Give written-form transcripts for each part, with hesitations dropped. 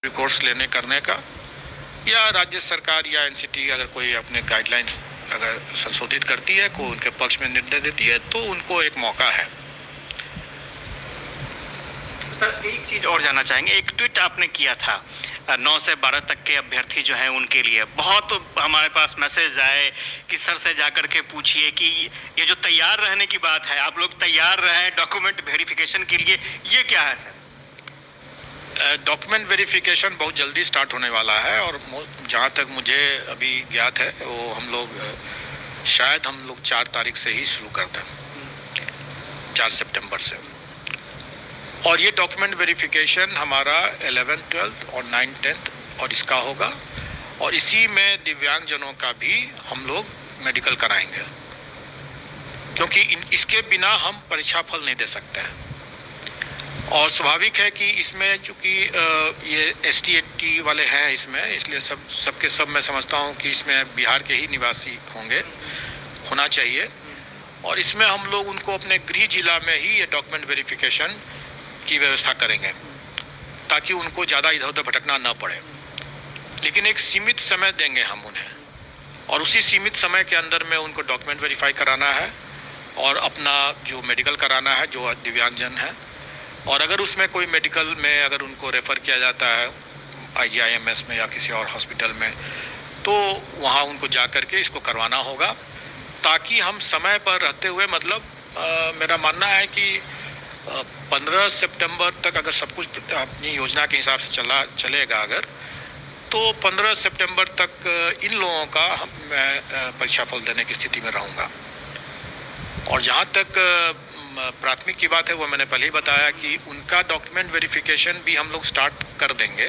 Course लेने करने का, या राज्य सरकार या एनसीटी अगर कोई अपने गाइडलाइंस अगर संशोधित करती है, को उनके पक्ष में निर्णय देती है, तो उनको एक मौका है। सर एक चीज़ और जानना चाहेंगे, एक ट्वीट आपने किया था 9 से 12 तक के अभ्यर्थी जो हैं उनके लिए, बहुत हमारे पास मैसेज आए कि सर से जाकर के पूछिए कि ये जो तैयार रहने की बात है, आप लोग तैयार रहें डॉक्यूमेंट वेरिफिकेशन के लिए, ये क्या है सर? डॉक्यूमेंट वेरिफिकेशन बहुत जल्दी स्टार्ट होने वाला है, और जहाँ तक मुझे अभी ज्ञात है वो हम लोग शायद 4 तारीख से ही शुरू कर दें, 4 सितंबर से। और ये डॉक्यूमेंट वेरिफिकेशन हमारा 11th 12th और 9th 10th और इसका होगा, और इसी में दिव्यांगजनों का भी हम लोग मेडिकल कराएंगे, क्योंकि इसके बिना हम परीक्षा फल नहीं दे सकते हैं। और स्वाभाविक है कि इसमें चूँकि ये ST वाले हैं इसमें, इसलिए सबके सब मैं समझता हूँ कि इसमें बिहार के ही निवासी होना चाहिए, और इसमें हम लोग उनको अपने गृह जिला में ही ये डॉक्यूमेंट वेरिफिकेशन की व्यवस्था करेंगे, ताकि उनको ज़्यादा इधर उधर भटकना न पड़े। लेकिन एक सीमित समय देंगे हम उन्हें, और उसी सीमित समय के अंदर में उनको डॉक्यूमेंट वेरीफाई कराना है और अपना जो मेडिकल कराना है जो दिव्यांगजन है। और अगर उसमें कोई मेडिकल में अगर उनको रेफ़र किया जाता है IGIMS में या किसी और हॉस्पिटल में, तो वहाँ उनको जा कर के इसको करवाना होगा, ताकि हम समय पर रहते हुए, मतलब मेरा मानना है कि 15 सितंबर तक अगर सब कुछ अपनी योजना के हिसाब से चलेगा अगर, तो 15 सितंबर तक इन लोगों का मैं परीक्षा फल देने की स्थिति में रहूँगा। और जहाँ तक प्राथमिक की बात है, वो मैंने पहले ही बताया कि उनका डॉक्यूमेंट वेरिफिकेशन भी हम लोग स्टार्ट कर देंगे,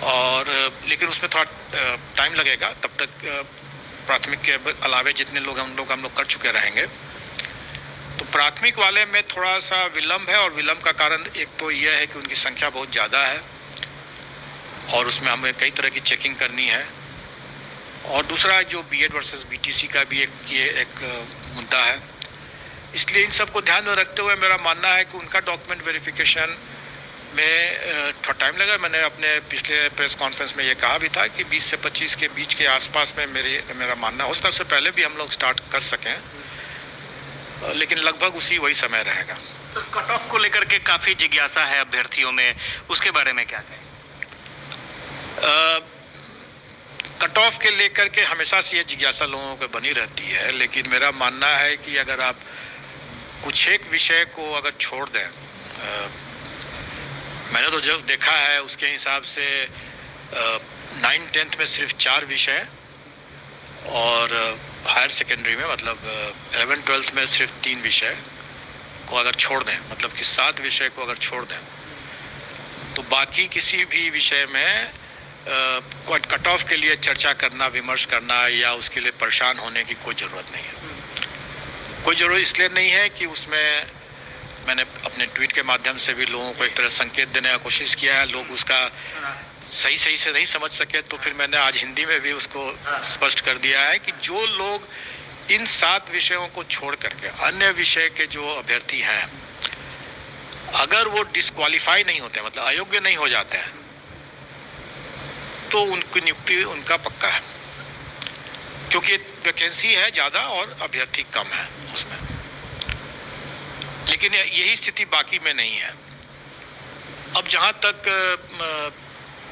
और लेकिन उसमें थोड़ा टाइम लगेगा। तब तक प्राथमिक के अलावे जितने लोग हम लोग कर चुके रहेंगे। तो प्राथमिक वाले में थोड़ा सा विलम्ब है, और विलम्ब का कारण एक तो यह है कि उनकी संख्या बहुत ज़्यादा है, और उसमें हमें कई तरह की चेकिंग करनी है। और दूसरा जो BEd वर्सेस BTC का भी एक मुद्दा है। इसलिए इन सब को ध्यान में रखते हुए मेरा मानना है कि उनका डॉक्यूमेंट वेरिफिकेशन में थोड़ा टाइम लगा। मैंने अपने पिछले प्रेस कॉन्फ्रेंस में ये कहा भी था कि 20 से 25 के बीच के आसपास में मेरा मानना हो सकता है, उससे पहले भी हम लोग स्टार्ट कर सकें, लेकिन लगभग वही समय रहेगा। सर कट ऑफ को लेकर के काफ़ी जिज्ञासा है अभ्यर्थियों में, उसके बारे में क्या कहें? कट ऑफ के लेकर के हमेशा से ये जिज्ञासा लोगों को बनी रहती है, लेकिन मेरा मानना है कि अगर आप कुछ एक विषय को अगर छोड़ दें, मैंने तो जो देखा है उसके हिसाब से 9th 10th में सिर्फ 4 विषय, और हायर सेकेंडरी में मतलब 11th 12th में सिर्फ 3 विषय को अगर छोड़ दें, मतलब कि 7 विषय को अगर छोड़ दें, तो बाकी किसी भी विषय में कट ऑफ के लिए चर्चा करना, विमर्श करना या उसके लिए परेशान होने की कोई ज़रूरत नहीं है। कोई ज़रूरत इसलिए नहीं है कि उसमें मैंने अपने ट्वीट के माध्यम से भी लोगों को एक तरह संकेत देने का कोशिश किया है। लोग उसका सही से नहीं समझ सके, तो फिर मैंने आज हिंदी में भी उसको स्पष्ट कर दिया है कि जो लोग इन 7 विषयों को छोड़ करके अन्य विषय के जो अभ्यर्थी हैं, अगर वो डिस्क्वालीफाई नहीं होते, मतलब अयोग्य नहीं हो जाते हैं, तो उनकी नियुक्ति उनका पक्का है, क्योंकि वैकेंसी है ज़्यादा और अभ्यर्थी कम है उसमें। लेकिन यही स्थिति बाकी में नहीं है। अब जहाँ तक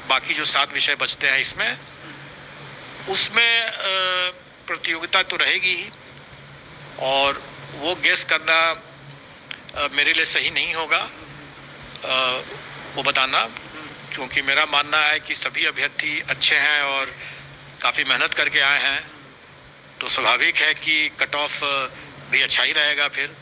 बाकी जो 7 विषय बचते हैं इसमें, उसमें प्रतियोगिता तो रहेगी ही, और वो गेस करना मेरे लिए सही नहीं होगा वो बताना, क्योंकि मेरा मानना है कि सभी अभ्यर्थी अच्छे हैं और काफ़ी मेहनत करके आए हैं, तो स्वाभाविक है कि कट ऑफ भी अच्छा ही रहेगा फिर।